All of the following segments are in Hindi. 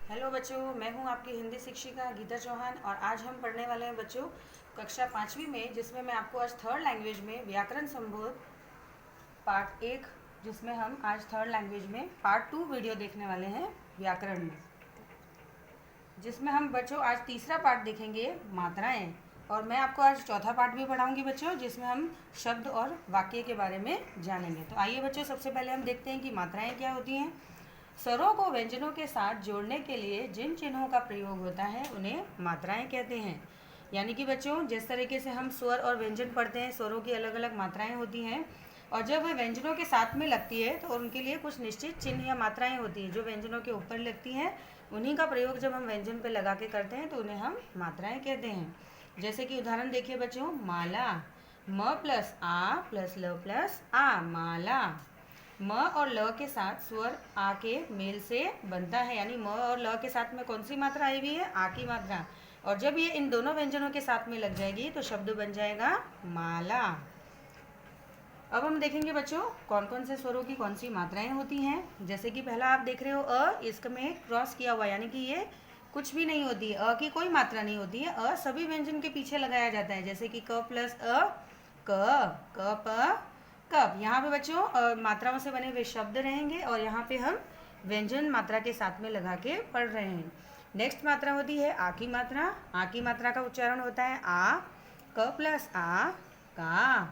हेलो बच्चों, मैं हूं आपकी हिंदी शिक्षिका गीता चौहान और आज हम पढ़ने वाले हैं बच्चों कक्षा 5वीं में, जिसमें मैं आपको आज थर्ड लैंग्वेज में व्याकरण संबोध पार्ट 1, जिसमें हम आज थर्ड लैंग्वेज में पार्ट 2 वीडियो देखने वाले हैं व्याकरण में, जिसमें हम बच्चों आज तीसरा पार्ट देखेंगे मात्राएं, और मैं आपको आज चौथा पार्ट भी पढ़ाऊंगी बच्चों, जिसमें हम शब्द और वाक्य के बारे में जानेंगे। तो आइए बच्चों, सबसे पहले हम देखते हैं कि मात्राएं क्या होती हैं। स्वरों को व्यंजनों के साथ जोड़ने के लिए जिन चिन्हों का प्रयोग होता है उन्हें मात्राएं कहते हैं। यानी कि बच्चों, जिस तरीके से हम स्वर और व्यंजन पढ़ते हैं, स्वरों की अलग अलग मात्राएं होती हैं और जब वह व्यंजनों के साथ में लगती है तो उनके लिए कुछ निश्चित चिन्ह या मात्राएं होती हैं जो व्यंजनों के ऊपर लगती हैं। उन्हीं का प्रयोग जब हम व्यंजन पर लगा के करते हैं तो उन्हें हम मात्राएं कहते हैं। जैसे कि उदाहरण देखिए बच्चों, माला, म प्लस आ प्लस ल प्लस आ, माला। म और ल के साथ स्वर आ के मेल से बनता है, यानी म और ल के साथ में कौन सी मात्रा आई हुई है? आ की मात्रा। और जब ये इन दोनों व्यंजनों के साथ में लग जाएगी तो शब्द बन जाएगा माला। अब हम देखेंगे बच्चों कौन कौन से स्वरों की कौन सी मात्राएं होती हैं। जैसे कि पहला आप देख रहे हो अ, इसमें क्रॉस किया हुआ, यानी कि ये कुछ भी नहीं होती है, अ की कोई मात्रा नहीं होती है। अ सभी व्यंजन के पीछे लगाया जाता है, जैसे कि क प्लस अ, क प कब। यहाँ पे बच्चों मात्राओं से बने हुए शब्द रहेंगे और यहाँ पे हम व्यंजन मात्रा के साथ में लगा के पढ़ रहे हैं। नेक्स्ट मात्रा होती है आ की मात्रा। आ की मात्रा का उच्चारण होता है आ, क प्लस आ, का,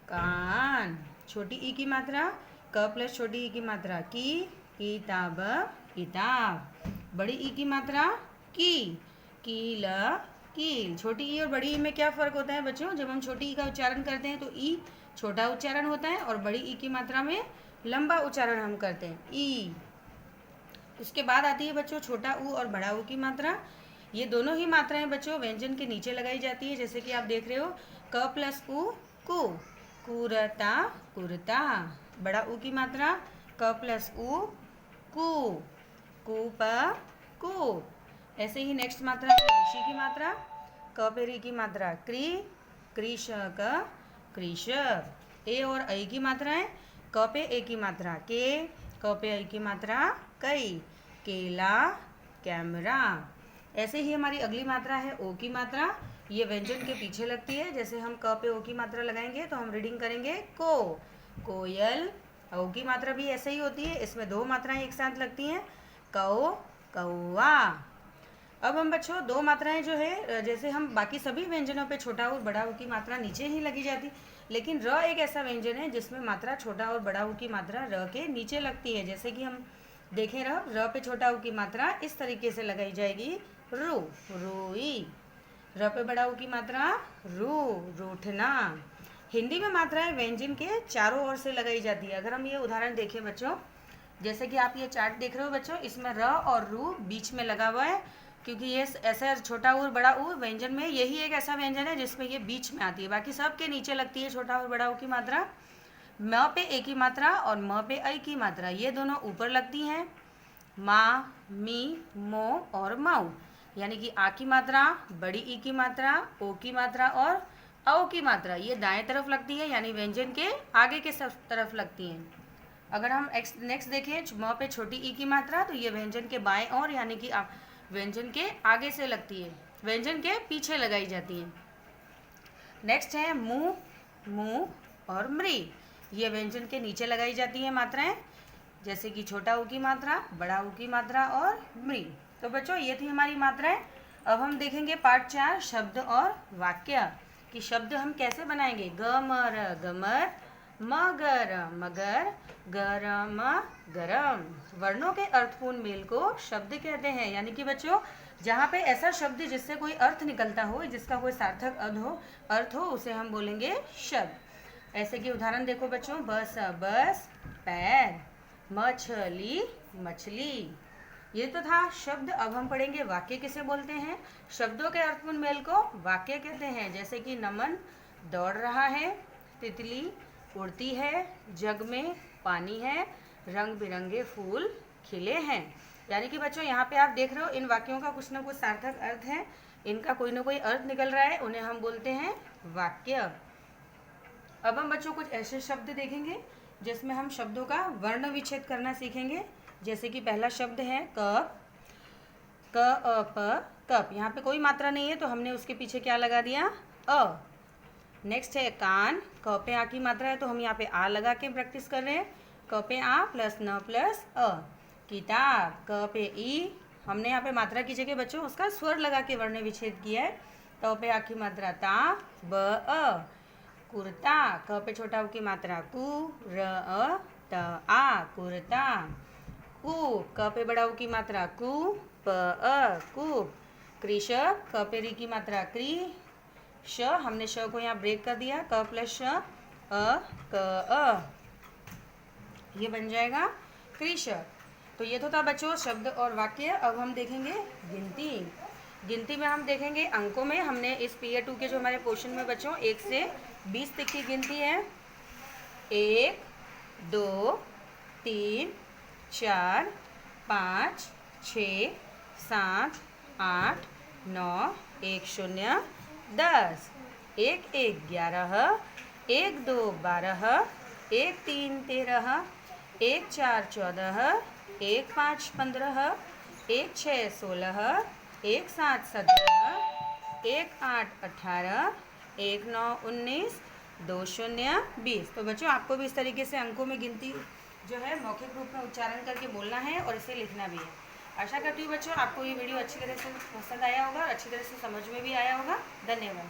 कान। छोटी ई की मात्रा, क प्लस छोटी ई की मात्रा, की, किताब, किताब। बड़ी ई की मात्रा, की, कील, कील। छोटी ई और बड़ी ई में क्या फ़र्क होता है बच्चों? जब हम छोटी ई का उच्चारण करते हैं तो ई छोटा उच्चारण होता है और बड़ी ई की मात्रा में लंबा उच्चारण हम करते हैं, ई। इसके बाद आती है बच्चों छोटा ऊ और बड़ा ऊ की मात्रा। ये दोनों ही मात्राएं बच्चों व्यंजन के नीचे लगाई जाती है, जैसे कि आप देख रहे हो, क प्लस ऊ, कु, कुरता, कुर्ता। बड़ा ऊ की मात्रा, क प्लस ऊ, कु, कूप, कूप। ऐसे ही नेक्स्ट मात्रा है ऋषि की मात्रा, क पे री की मात्रा, क्री, कृषक, कृषक। ए और ऐ की मात्राएं, क पे ए की मात्रा, के, क पे ऐ की मात्रा, कई, केला, कैमरा। ऐसे ही हमारी अगली मात्रा है ओ की मात्रा। ये व्यंजन के पीछे लगती है, जैसे हम क पे ओ की मात्रा लगाएंगे तो हम रीडिंग करेंगे को, कोयल। ओ की मात्रा भी ऐसे ही होती है, इसमें दो मात्राएं एक साथ लगती हैं, कौ, कौवा। अब हम बच्चों दो मात्राएं जो है, जैसे हम बाकी सभी व्यंजनों पे छोटा और बड़ा ऊ की मात्रा नीचे ही लगी जाती, लेकिन र एक ऐसा व्यंजन है जिसमें मात्रा छोटा और बड़ा ऊ की मात्रा र के नीचे लगती है। जैसे कि हम देखें, र पे छोटा ऊ की मात्रा इस तरीके से लगाई जाएगी, रू, रूई। र पे बड़ा ऊ की मात्रा, रू, रूठना। हिंदी में मात्राएं व्यंजन के चारों ओर से लगाई जाती है। अगर हम ये उदाहरण देखें बच्चों, जैसे कि आप ये चार्ट देख रहे हो बच्चों, इसमें र और रू बीच में लगा हुआ है, क्योंकि ये ऐसा छोटा ऊ बड़ा ऊ व्यंजन में यही एक ऐसा व्यंजन है जिसमें ये बीच में आती है, बाकी सब के नीचे लगती है छोटा और बड़ा ऊ की मात्रा। म पे ए की मात्रा और म पे ऐ की मात्रा ये दोनों ऊपर लगती हैं, मा, मी, मो और मऊ। यानी कि आ की मात्रा, बड़ी ई की मात्रा, ओ की मात्रा और औ की मात्रा ये दाएं तरफ लगती है, यानी व्यंजन के आगे के तरफ लगती हैं। अगर हम नेक्स्ट देखें, म पे छोटी ई की मात्रा, तो ये व्यंजन के बाएं ओर, यानी कि व्यंजन के आगे से लगती है, व्यंजन के पीछे लगाई जाती है। नेक्स्ट है मुंह, मुंह और मृ। ये व्यंजन के नीचे लगाई जाती है मात्राएं, जैसे कि छोटा ऊ की मात्रा, बड़ा ऊ की मात्रा और मृ। तो बच्चों ये थी हमारी मात्राएं। अब हम देखेंगे पार्ट 4 शब्द और वाक्य, कि शब्द हम कैसे बनाएंगे। गमर, गमर, मगर, मगर, गरम, गरम। वर्णों के अर्थपूर्ण मेल को शब्द कहते हैं, यानी कि बच्चों जहाँ पे ऐसा शब्द जिससे कोई अर्थ निकलता हो, जिसका कोई सार्थक अर्थ हो उसे हम बोलेंगे शब्द। ऐसे कि उदाहरण देखो बच्चों, बस, बस, पैर, मछली, मछली। ये तो था शब्द। अब हम पढ़ेंगे वाक्य किसे बोलते हैं। शब्दों के अर्थपूर्ण मेल को वाक्य कहते हैं, जैसे कि नमन दौड़ रहा है, तितली उड़ती है, जग में पानी है, रंग बिरंगे फूल खिले हैं। यानी कि बच्चों यहाँ पे आप देख रहे हो, इन वाक्यों का कुछ ना कुछ सार्थक अर्थ है, इनका कोई ना कोई अर्थ निकल रहा है, उन्हें हम बोलते हैं वाक्य। अब हम बच्चों कुछ ऐसे शब्द देखेंगे जिसमें हम शब्दों का वर्ण विच्छेद करना सीखेंगे। जैसे कि पहला शब्द है कप। क अ प कप, यहाँ पे कोई मात्रा नहीं है तो हमने उसके पीछे क्या लगा दिया, अ। नेक्स्ट है कान, क पे आ की मात्रा है तो हम यहाँ पे आ लगा के प्रैक्टिस कर रहे हैं, क पे आ प्लस न प्लस अ। किताब, क पे ई, हमने यहाँ पे मात्रा की जगह बच्चों उसका स्वर लगा के वर्ण विच्छेद किया है, त पे आ की मात्रा ता, ब अ। कुर्ता, क पे छोटा उ की मात्रा कु, र अ त आ, कुर्ता। कूप, क पे बड़ा उ की मात्रा कु, प अ, कूप। कृषक, क पे री की मात्रा क्री, श, हमने श को यहाँ ब्रेक कर दिया, क प्लस श, अ, क अ, ये बन जाएगा कृषक। तो ये तो था बच्चों शब्द और वाक्य। अब हम देखेंगे गिनती। गिनती में हम देखेंगे अंकों में, हमने इस पीरियड 2 के जो हमारे क्वेश्चन में बच्चों 1 से 20 तक की गिनती है। 1 2 3 4 5 6 7 8 9 1 0 10, 1 1 11, 1 2 12, 1 3 13, 1 4 14, 1 5 15, 1 6 16, 1 7 17, 1 8 18, 1 9 19, 2 0 20। तो बच्चों आपको भी इस तरीके से अंकों में गिनती जो है मौखिक रूप में उच्चारण करके बोलना है और इसे लिखना भी है। आशा करती हूँ बच्चों आपको ये वीडियो अच्छी तरह से पसंद आया होगा और अच्छी तरह से समझ में भी आया होगा। धन्यवाद।